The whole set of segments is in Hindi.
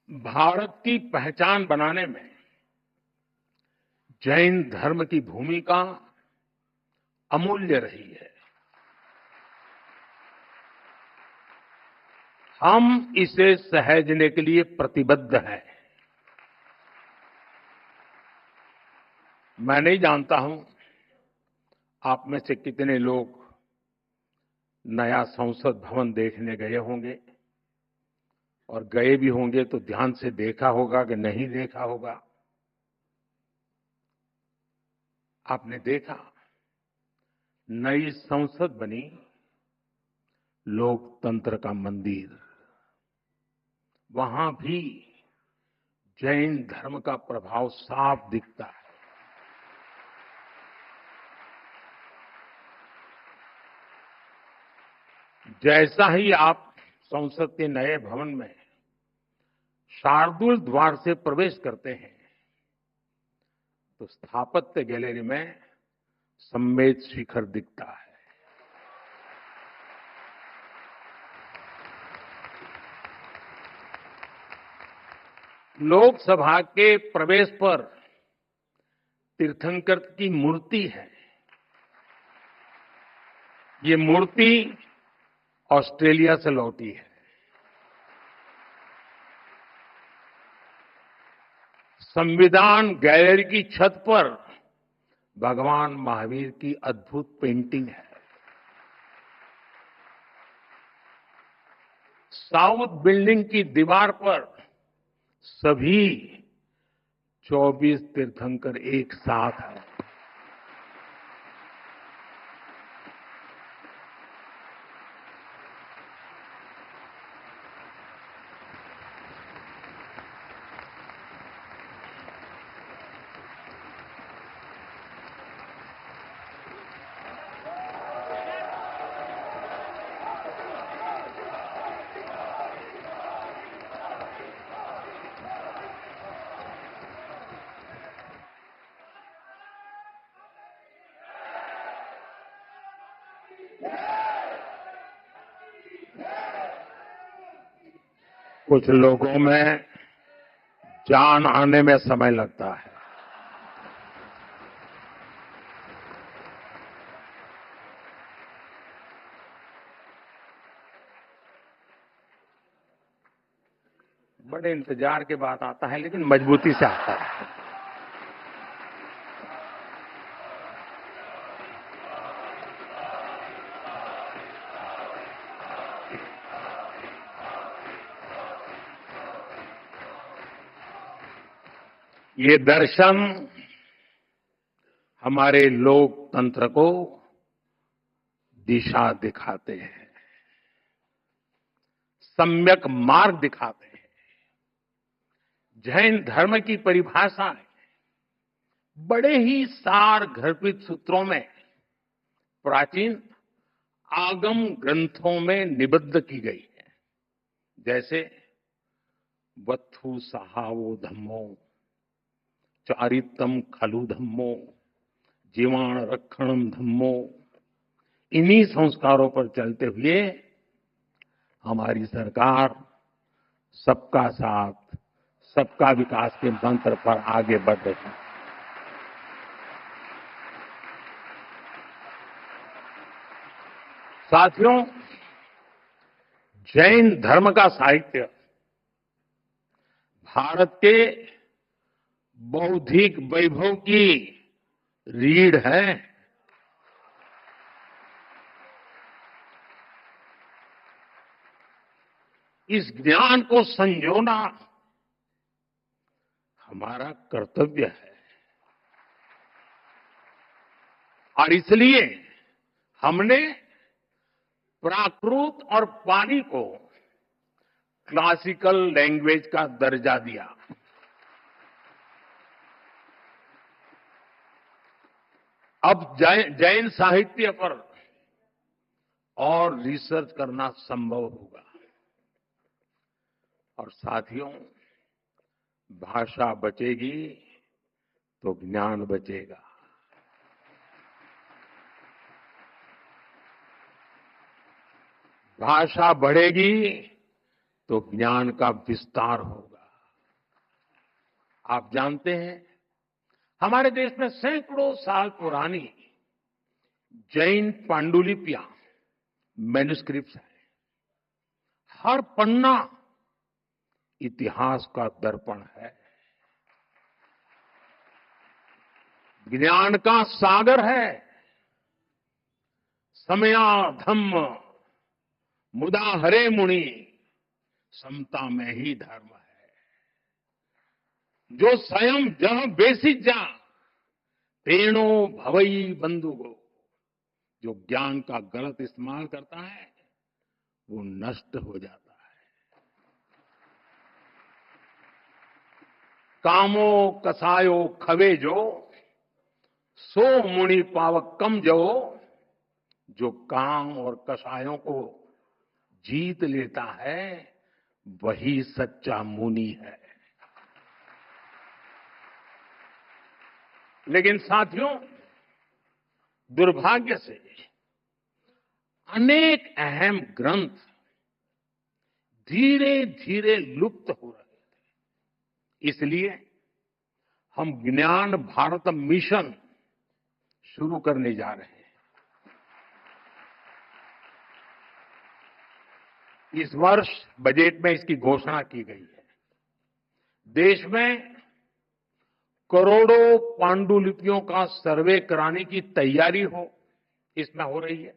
भारत की पहचान बनाने में जैन धर्म की भूमिका अमूल्य रही है। हम इसे सहेजने के लिए प्रतिबद्ध हैं। मैं नहीं जानता हूं आप में से कितने लोग नया संसद भवन देखने गए होंगे, और गए भी होंगे तो ध्यान से देखा होगा कि नहीं देखा होगा। आपने देखा, नई संसद बनी, लोकतंत्र का मंदिर, वहां भी जैन धर्म का प्रभाव साफ दिखता है। जैसा ही आप संसद के नए भवन में शार्दुल द्वार से प्रवेश करते हैं, तो स्थापत्य गैलरी में सम्मेद शिखर दिखता है। लोकसभा के प्रवेश पर तीर्थंकर की मूर्ति है। ये मूर्ति ऑस्ट्रेलिया से लौटी है। संविधान गैलरी की छत पर भगवान महावीर की अद्भुत पेंटिंग है। साउथ बिल्डिंग की दीवार पर सभी 24 तीर्थंकर एक साथ हैं। कुछ लोगों में जान आने में समय लगता है। बड़े इंतजार के बाद आता है, लेकिन मजबूती से आता है। ये दर्शन हमारे लोकतंत्र को दिशा दिखाते हैं, सम्यक मार्ग दिखाते हैं। जैन धर्म की परिभाषा बड़े ही सार गर्भित सूत्रों में प्राचीन आगम ग्रंथों में निबद्ध की गई है। जैसे वत्थु सहावो धम्मो, चारितम खलु धम्मो, जीवाण रक्षणम धम्मो। इन्हीं संस्कारों पर चलते हुए हमारी सरकार सबका साथ, सबका विकास के मंत्र पर आगे बढ़ रही है। साथियों, जैन धर्म का साहित्य भारत के बौद्धिक वैभव की रीढ़ है। इस ज्ञान को संजोना हमारा कर्तव्य है, और इसलिए हमने प्राकृत और पाली को क्लासिकल लैंग्वेज का दर्जा दिया। अब जैन साहित्य पर और रिसर्च करना संभव होगा। और साथियों, भाषा बचेगी तो ज्ञान बचेगा। भाषा बढ़ेगी तो ज्ञान का विस्तार होगा। आप जानते हैं, हमारे देश में सैकड़ों साल पुरानी जैन पांडुलिपियां, मैन्युस्क्रिप्ट्स हैं। हर पन्ना इतिहास का दर्पण है, ज्ञान का सागर है। समया धम्म मुदा हरे मुनि, समता में ही धर्म है। जो स्वयं जह बेसित जा, तेणो भवई बंधुगो। जो ज्ञान का गलत इस्तेमाल करता है वो नष्ट हो जाता है। कामो कसायो खवे जो, सो मुनि पावक कम जो। जो काम और कसायों को जीत लेता है वही सच्चा मुनि है। लेकिन साथियों, दुर्भाग्य से अनेक अहम ग्रंथ धीरे धीरे लुप्त हो रहे थे। इसलिए हम ज्ञान भारत मिशन शुरू करने जा रहे हैं। इस वर्ष बजट में इसकी घोषणा की गई है। देश में करोड़ों पांडुलिपियों का सर्वे कराने की तैयारी इसमें हो रही है।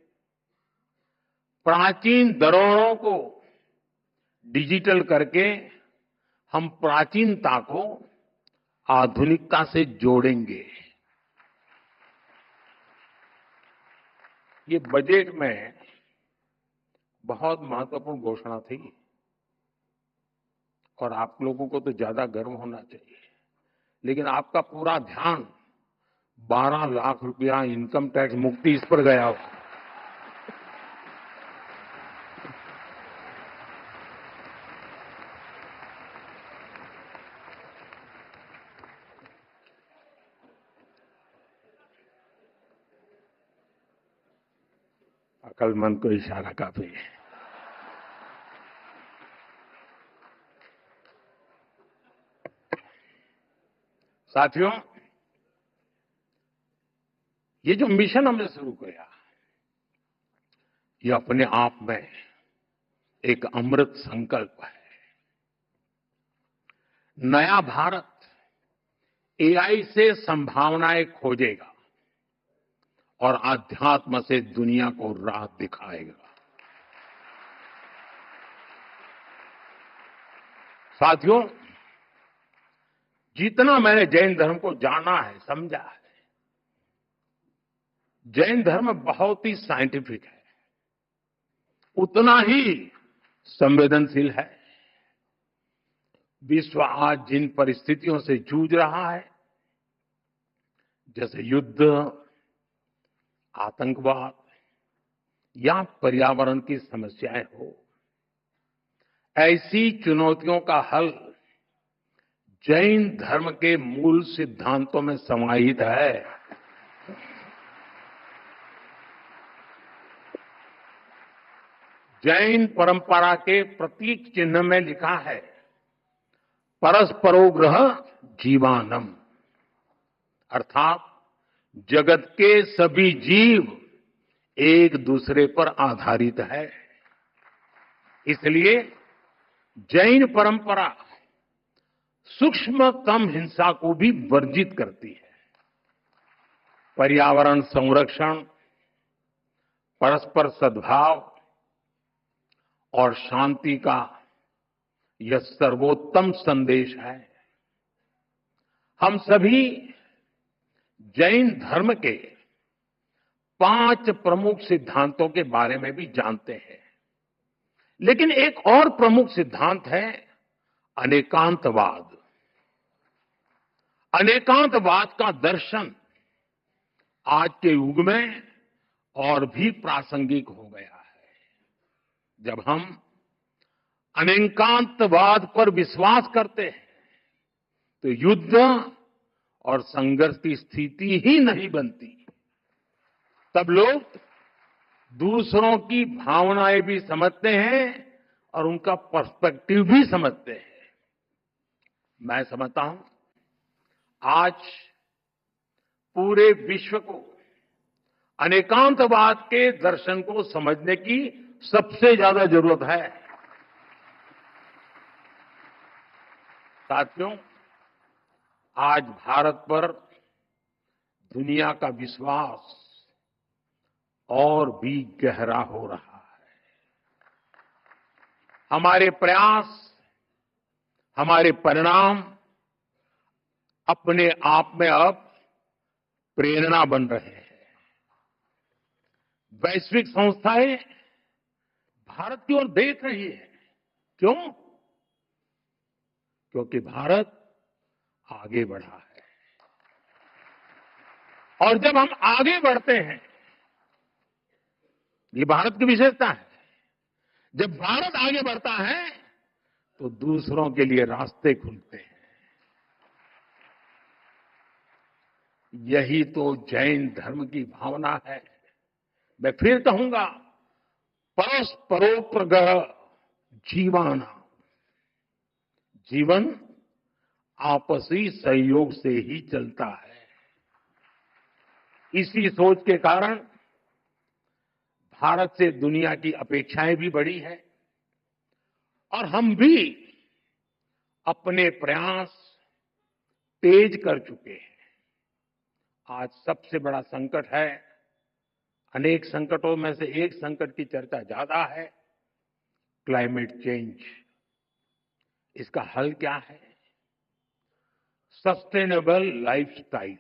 प्राचीन धरोहरों को डिजिटल करके हम प्राचीनता को आधुनिकता से जोड़ेंगे। ये बजट में बहुत महत्वपूर्ण घोषणा थी और आप लोगों को तो ज्यादा गर्व होना चाहिए। लेकिन आपका पूरा ध्यान 12 लाख रुपया इनकम टैक्स मुक्ति इस पर गया हो। अकलमंद को इशारा काफी है। साथियों, ये जो मिशन हमने शुरू किया, ये अपने आप में एक अमृत संकल्प है। नया भारत एआई से संभावनाएं खोजेगा और आध्यात्म से दुनिया को राह दिखाएगा। साथियों, जितना मैंने जैन धर्म को जाना है, समझा है, जैन धर्म बहुत ही साइंटिफिक है, उतना ही संवेदनशील है। विश्व आज जिन परिस्थितियों से जूझ रहा है, जैसे युद्ध, आतंकवाद या पर्यावरण की समस्याएं हो, ऐसी चुनौतियों का हल जैन धर्म के मूल सिद्धांतों में समाहित है। जैन परंपरा के प्रतीक चिन्ह में लिखा है, परस्परोग्रह जीवानम, अर्थात जगत के सभी जीव एक दूसरे पर आधारित है। इसलिए जैन परंपरा सूक्ष्मतम हिंसा को भी वर्जित करती है। पर्यावरण संरक्षण, परस्पर सद्भाव और शांति का यह सर्वोत्तम संदेश है। हम सभी जैन धर्म के 5 प्रमुख सिद्धांतों के बारे में भी जानते हैं, लेकिन एक और प्रमुख सिद्धांत है अनेकांतवाद। अनेकांतवाद का दर्शन आज के युग में और भी प्रासंगिक हो गया है। जब हम अनेकांतवाद पर विश्वास करते हैं तो युद्ध और संघर्ष की स्थिति ही नहीं बनती। तब लोग दूसरों की भावनाएं भी समझते हैं और उनका पर्सपेक्टिव भी समझते हैं। मैं समझता हूं आज पूरे विश्व को अनेकांतवाद के दर्शन को समझने की सबसे ज्यादा जरूरत है। साथियों, आज भारत पर दुनिया का विश्वास और भी गहरा हो रहा है। हमारे प्रयास, हमारे परिणाम अपने आप में अब प्रेरणा बन रहे हैं। वैश्विक संस्थाएं भारत की ओर देख रही है। क्यों? क्योंकि भारत आगे बढ़ा है। और जब हम आगे बढ़ते हैं, ये भारत की विशेषता है, जब भारत आगे बढ़ता है तो दूसरों के लिए रास्ते खुलते हैं। यही तो जैन धर्म की भावना है। मैं फिर कहूंगा, परस्परोपरगः जीवाना। जीवन आपसी सहयोग से ही चलता है। इसी सोच के कारण भारत से दुनिया की अपेक्षाएं भी बढ़ी है और हम भी अपने प्रयास तेज कर चुके हैं। आज सबसे बड़ा संकट है, अनेक संकटों में से एक संकट की चर्चा ज्यादा है, क्लाइमेट चेंज। इसका हल क्या है? Sustainable lifestyle.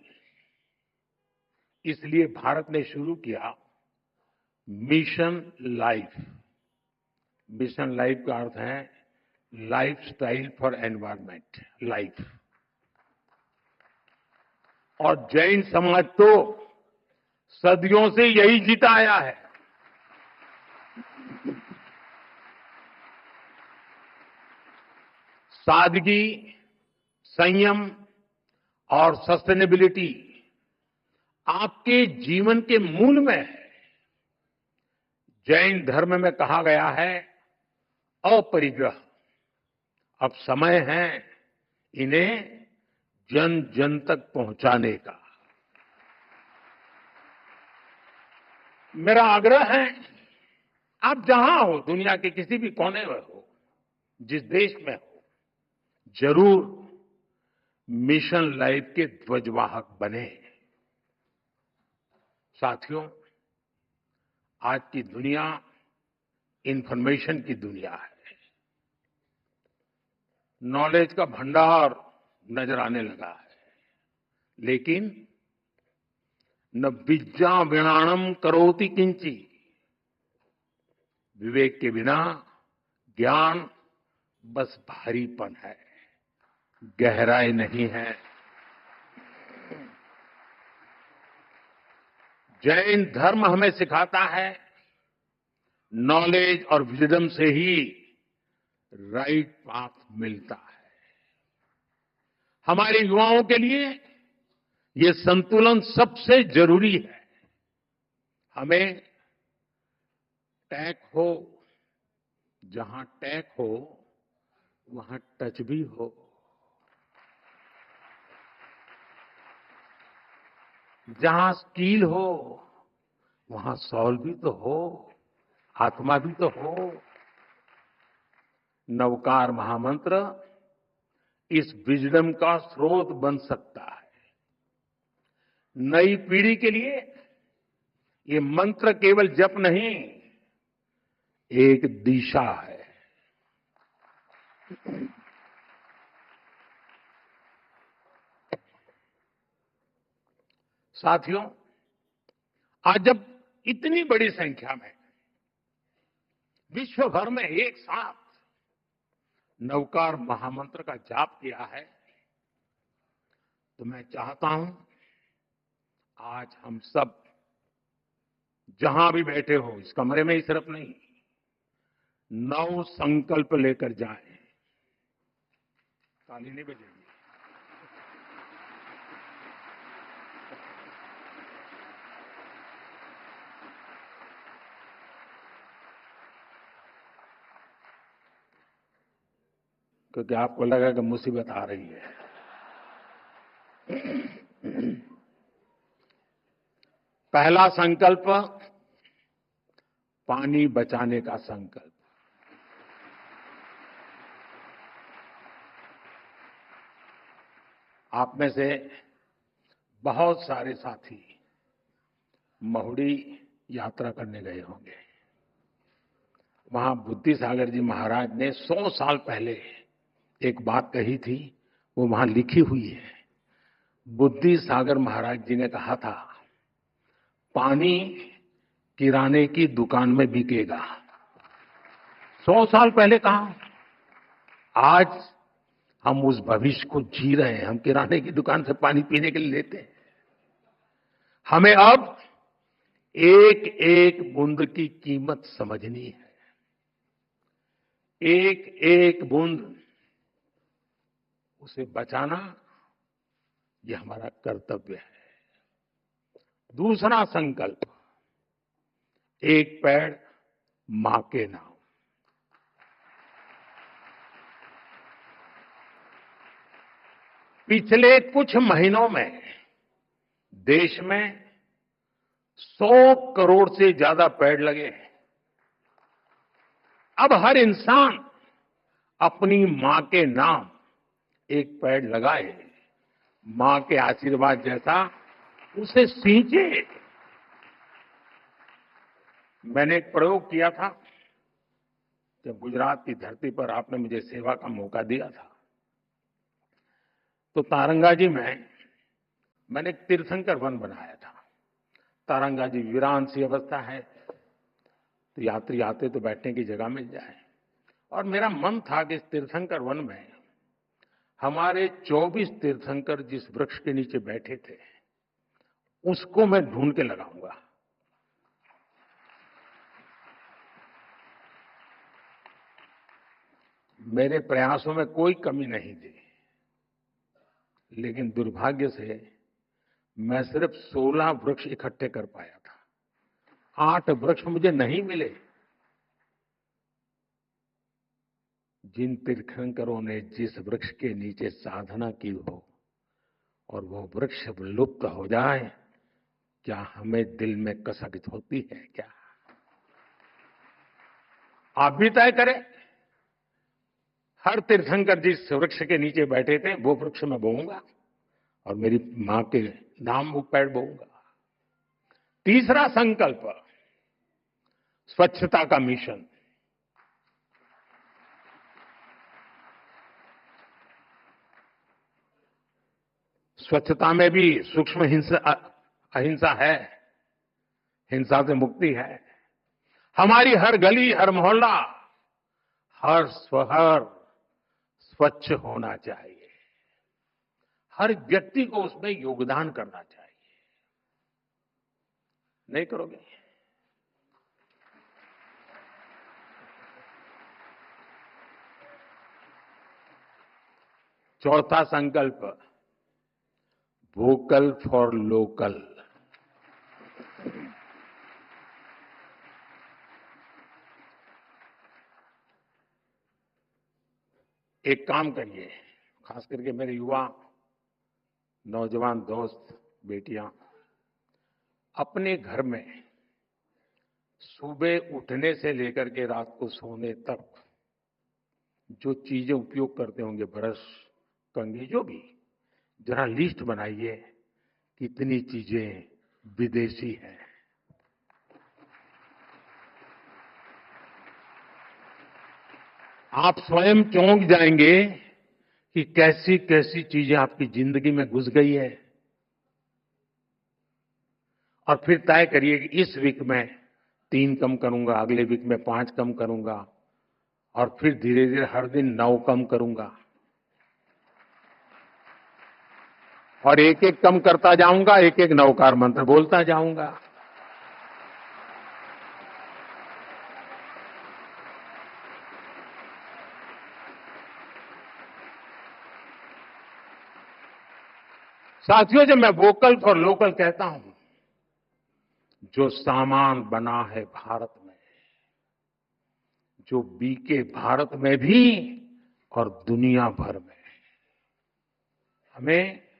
इसलिए भारत ने शुरू किया मिशन लाइफ। मिशन लाइफ का अर्थ है लाइफस्टाइल फॉर एनवायरमेंट, लाइफ। और जैन समाज तो सदियों से यही जीता आया है। सादगी, संयम और सस्टेनेबिलिटी आपके जीवन के मूल में है। जैन धर्म में कहा गया है, अपरिग्रह। अब समय है इन्हें जन जन तक पहुंचाने का। मेरा आग्रह है, आप जहां हो, दुनिया के किसी भी कोने में हो, जिस देश में हो, जरूर मिशन लाइफ के ध्वजवाहक बने। साथियों, आज की दुनिया इंफॉर्मेशन की दुनिया है। नॉलेज का भंडार नजर आने लगा है, लेकिन न विद्या विणाणम करोति किंची। विवेक के बिना ज्ञान बस भारीपन है, गहराई नहीं है। जैन धर्म हमें सिखाता है, नॉलेज और विजडम से ही राइट पाथ मिलता है। हमारे युवाओं के लिए ये संतुलन सबसे जरूरी है। हमें टैक हो, जहां टैक हो वहां टच भी हो। जहां स्किल हो वहां सॉल भी तो हो, आत्मा भी तो हो। नवकार महामंत्र इस विजडम का स्रोत बन सकता है। नई पीढ़ी के लिए ये मंत्र केवल जप नहीं, एक दिशा है। साथियों, आज जब इतनी बड़ी संख्या में विश्व भर में एक साथ नवकार महामंत्र का जाप किया है, तो मैं चाहता हूं आज हम सब जहां भी बैठे हो, इस कमरे में ही सिर्फ नहीं, नव संकल्प लेकर जाएं। ताली नहीं बजेगी। क्योंकि आपको लगा कि मुसीबत आ रही है। पहला संकल्प, पानी बचाने का संकल्प। आप में से बहुत सारे साथी महुड़ी यात्रा करने गए होंगे। वहां बुद्धि सागर जी महाराज ने 100 साल पहले एक बात कही थी, वो वहां लिखी हुई है। बुद्धि सागर महाराज जी ने कहा था, पानी किराने की दुकान में बिकेगा। 100 साल पहले कहा। आज हम उस भविष्य को जी रहे हैं। हम किराने की दुकान से पानी पीने के लिए लेते हैं। हमें अब एक एक बूंद की कीमत समझनी है। एक एक बूंद उसे बचाना, यह हमारा कर्तव्य है। दूसरा संकल्प, एक पेड़ मां के नाम। पिछले कुछ महीनों में देश में 100 करोड़ से ज्यादा पेड़ लगे हैं। अब हर इंसान अपनी मां के नाम एक पेड़ लगाए, मां के आशीर्वाद जैसा उसे सींचे। मैंने एक प्रयोग किया था जब गुजरात की धरती पर आपने मुझे सेवा का मौका दिया था। तो तारंगाजी में मैंने एक तीर्थंकर वन बनाया था। तारंगाजी वीरान सी अवस्था है, तो यात्री आते तो बैठने की जगह मिल जाए। और मेरा मन था कि इस तीर्थंकर वन में हमारे 24 तीर्थंकर जिस वृक्ष के नीचे बैठे थे, उसको मैं ढूंढ के लगाऊंगा। मेरे प्रयासों में कोई कमी नहीं थी, लेकिन दुर्भाग्य से मैं सिर्फ 16 वृक्ष इकट्ठे कर पाया था। 8 वृक्ष मुझे नहीं मिले। जिन तीर्थंकरों ने जिस वृक्ष के नीचे साधना की हो और वो वृक्ष लुप्त हो जाए, क्या हमें दिल में कसक होती है क्या? आप भी तय करें। हर तीर्थंकर जिस वृक्ष के नीचे बैठे थे, वो वृक्ष मैं बोऊंगा और मेरी मां के नाम वो पेड़ बोऊंगा। तीसरा संकल्प, स्वच्छता का मिशन। स्वच्छता में भी सूक्ष्म अहिंसा है, हिंसा से मुक्ति है। हमारी हर गली, हर मोहल्ला, हर शहर स्वच्छ होना चाहिए। हर व्यक्ति को उसमें योगदान करना चाहिए। नहीं करोगे? चौथा संकल्प, वोकल फॉर लोकल। एक काम करिए, खास करके मेरे युवा नौजवान दोस्त बेटियां, अपने घर में सुबह उठने से लेकर के रात को सोने तक जो चीजें उपयोग करते होंगे, ब्रश, कंघी, जो भी, जरा लिस्ट बनाइए कितनी चीजें विदेशी हैं। आप स्वयं चौंक जाएंगे कि कैसी कैसी चीजें आपकी जिंदगी में घुस गई है। और फिर तय करिए कि इस वीक में 3 कम करूंगा, अगले वीक में 5 कम करूंगा, और फिर धीरे धीरे हर दिन 9 कम करूंगा, और एक एक कम करता जाऊंगा, एक एक नवकार मंत्र बोलता जाऊंगा। साथियों, जब मैं वोकल फॉर लोकल कहता हूं, जो सामान बना है भारत में, जो बीके भारत में भी और दुनिया भर में, हमें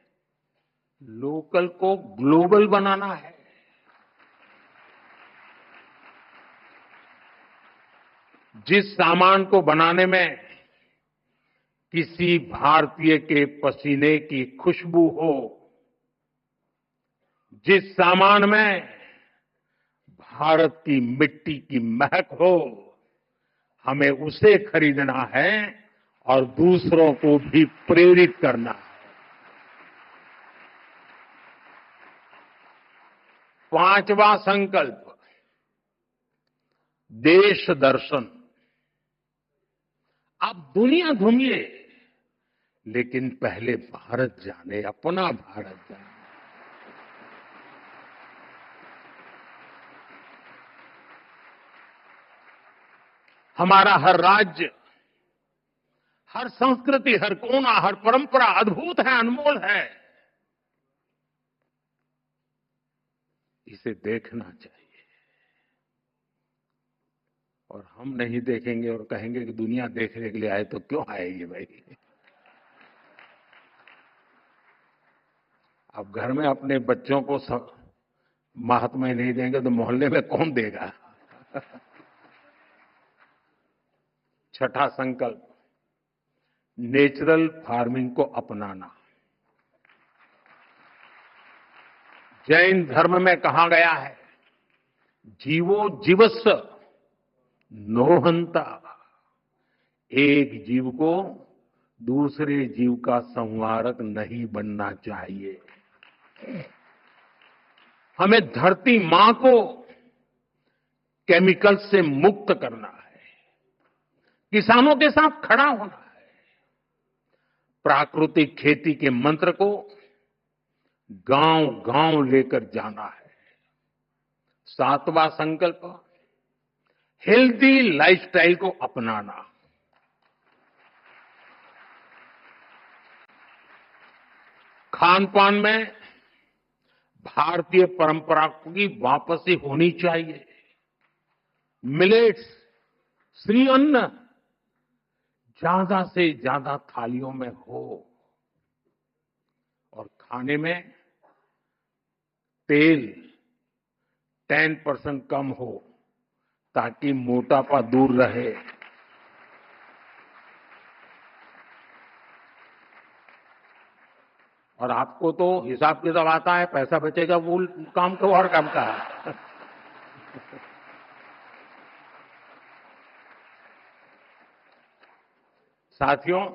लोकल को ग्लोबल बनाना है। जिस सामान को बनाने में किसी भारतीय के पसीने की खुशबू हो, जिस सामान में भारत की मिट्टी की महक हो, हमें उसे खरीदना है और दूसरों को भी प्रेरित करना है। 5वां संकल्प, देश दर्शन। आप दुनिया घूमिए, लेकिन पहले भारत जाने, अपना भारत जाने। हमारा हर राज्य, हर संस्कृति, हर कोना, हर परंपरा अद्भुत है, अनमोल है। इसे देखना चाहिए। और हम नहीं देखेंगे और कहेंगे कि दुनिया देखने के लिए आए, तो क्यों आएगी भाई? अब घर में अपने बच्चों को महात्मा ही नहीं देंगे तो मोहल्ले में कौन देगा? छठा संकल्प, नेचुरल फार्मिंग को अपनाना। जैन धर्म में कहा गया है, जीवो जीवस्व नोहंता। एक जीव को दूसरे जीव का संहारक नहीं बनना चाहिए। हमें धरती मां को केमिकल से मुक्त करना है, किसानों के साथ खड़ा होना है, प्राकृतिक खेती के मंत्र को गांव-गांव लेकर जाना है। 7वां संकल्प, हेल्दी लाइफस्टाइल को अपनाना। खान पान में भारतीय परंपरा की वापसी होनी चाहिए। मिलेट्स, श्री अन्न ज्यादा से ज्यादा थालियों में हो और खाने में तेल 10% कम हो, ताकि मोटापा दूर रहे। और आपको तो हिसाब किताब आता है, पैसा बचेगा, वो काम तो और काम का है। साथियों,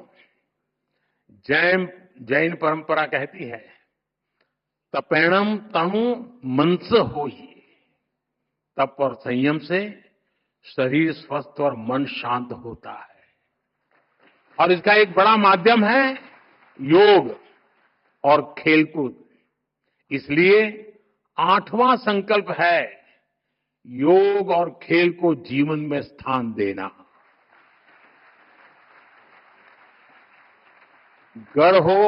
जैन परंपरा कहती है, तपेणम तनु मनस होई। तप और संयम से शरीर स्वस्थ और मन शांत होता है। और इसका एक बड़ा माध्यम है योग और खेलकूद। इसलिए 8वां संकल्प है, योग और खेल को जीवन में स्थान देना। घर हो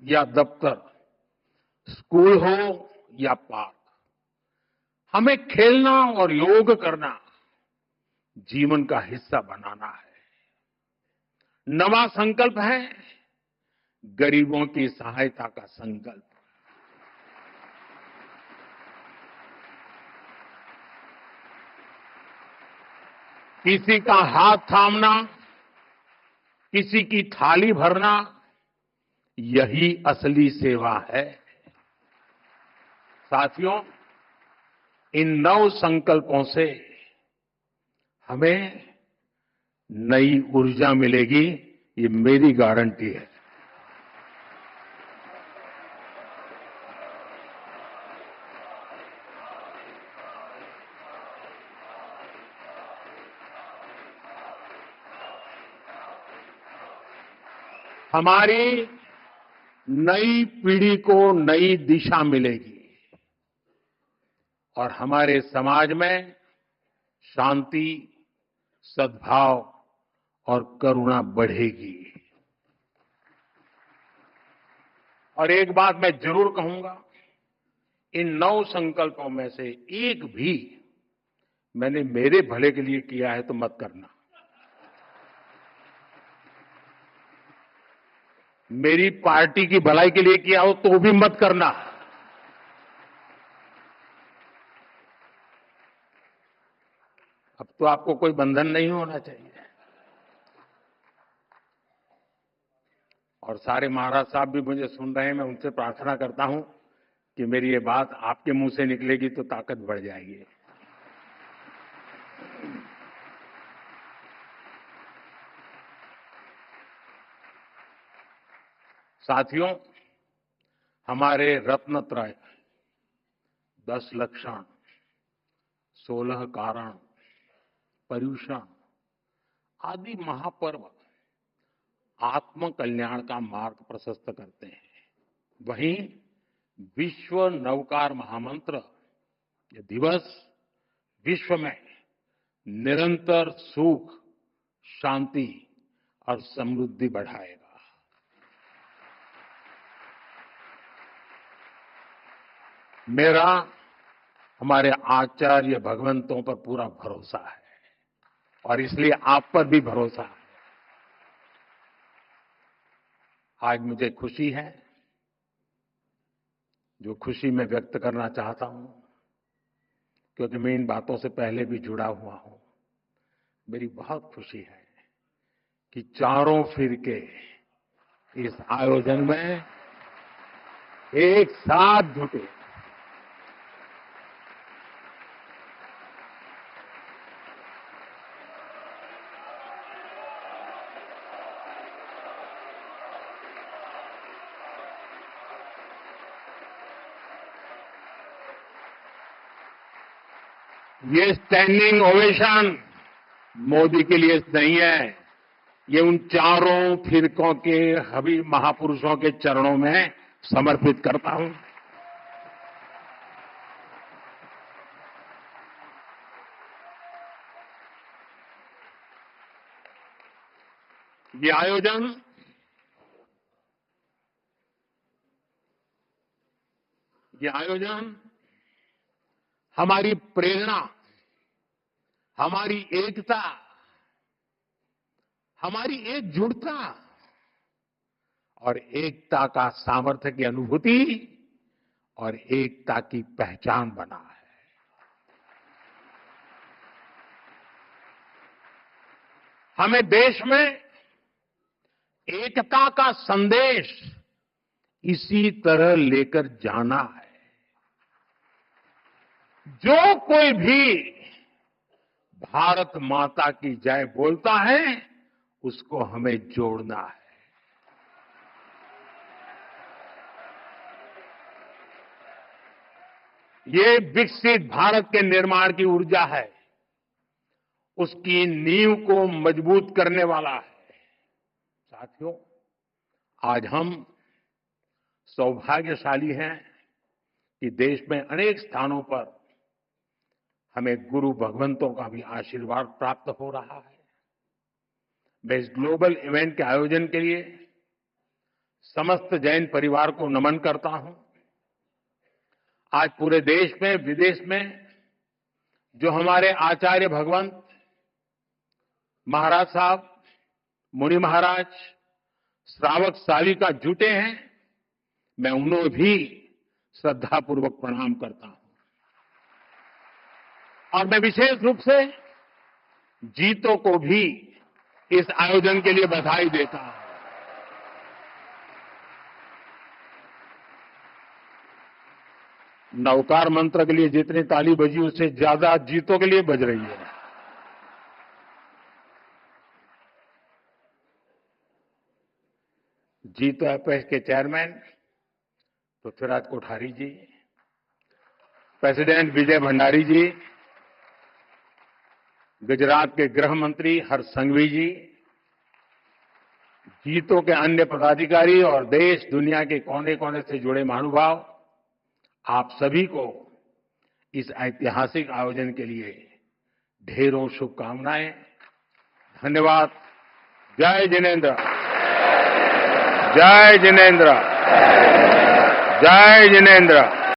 या दफ्तर, स्कूल हो या पार्क, हमें खेलना और योग करना जीवन का हिस्सा बनाना है। 9वां संकल्प है, गरीबों की सहायता का संकल्प। किसी का हाथ थामना, किसी की थाली भरना, यही असली सेवा है। साथियों, इन 9 संकल्पों से हमें नई ऊर्जा मिलेगी, ये मेरी गारंटी है। हमारी नई पीढ़ी को नई दिशा मिलेगी और हमारे समाज में शांति, सद्भाव और करुणा बढ़ेगी। और एक बात मैं जरूर कहूंगा, इन 9 संकल्पों में से एक भी मैंने मेरे भले के लिए किया है तो मत करना। मेरी पार्टी की भलाई के लिए किया हो तो भी मत करना। अब तो आपको कोई बंधन नहीं होना चाहिए। और सारे महाराज साहब भी मुझे सुन रहे हैं, मैं उनसे प्रार्थना करता हूं कि मेरी ये बात आपके मुंह से निकलेगी तो ताकत बढ़ जाएगी। साथियों, हमारे रत्नत्रय 10 लक्षण, 16 कारण, पर्युषण आदि महापर्व आत्म कल्याण का मार्ग प्रशस्त करते हैं। वहीं विश्व नवकार महामंत्र ये दिवस विश्व में निरंतर सुख, शांति और समृद्धि बढ़ाएगा। मेरा हमारे आचार्य भगवंतों पर पूरा भरोसा है और इसलिए आप पर भी भरोसा है। आज मुझे खुशी है, जो खुशी मैं व्यक्त करना चाहता हूं, क्योंकि मैं इन बातों से पहले भी जुड़ा हुआ हूं। मेरी बहुत खुशी है कि चारों फिरके इस आयोजन में एक साथ जुटे। ये स्टैंडिंग ओवेशन मोदी के लिए नहीं है, ये उन चारों फिरकों के हबीब महापुरुषों के चरणों में समर्पित करता हूं। ये आयोजन हमारी प्रेरणा, हमारी एकता, हमारी एकजुटता और एकता का सामर्थ्य की अनुभूति और एकता की पहचान बना है। हमें देश में एकता का संदेश इसी तरह लेकर जाना है। जो कोई भी भारत माता की जय बोलता है, उसको हमें जोड़ना है। ये विकसित भारत के निर्माण की ऊर्जा है, उसकी नींव को मजबूत करने वाला है। साथियों, आज हम सौभाग्यशाली हैं कि देश में अनेक स्थानों पर हमें गुरु भगवंतों का भी आशीर्वाद प्राप्त हो रहा है। मैं इस ग्लोबल इवेंट के आयोजन के लिए समस्त जैन परिवार को नमन करता हूं। आज पूरे देश में, विदेश में जो हमारे आचार्य भगवंत महाराज साहब, मुनि महाराज, श्रावक साविका जुटे हैं, मैं उन्हें भी श्रद्धापूर्वक प्रणाम करता हूं। और मैं विशेष रूप से जीतों को भी इस आयोजन के लिए बधाई देता हूं। नवकार मंत्र के लिए जितनी ताली बजी, उससे ज्यादा जीतों के लिए बज रही है। जीतो एपेक्स के चेयरमैन पृथ्वीराज कोठारी जी, प्रेसिडेंट विजय भंडारी जी, गुजरात के गृह मंत्री हर्ष संघवी जी, जीतों के अन्य पदाधिकारी और देश दुनिया के कोने कोने से जुड़े महानुभाव, आप सभी को इस ऐतिहासिक आयोजन के लिए ढेरों शुभकामनाएं। धन्यवाद। जय जिनेन्द्र, जय जिनेन्द्र, जय जिनेन्द्र।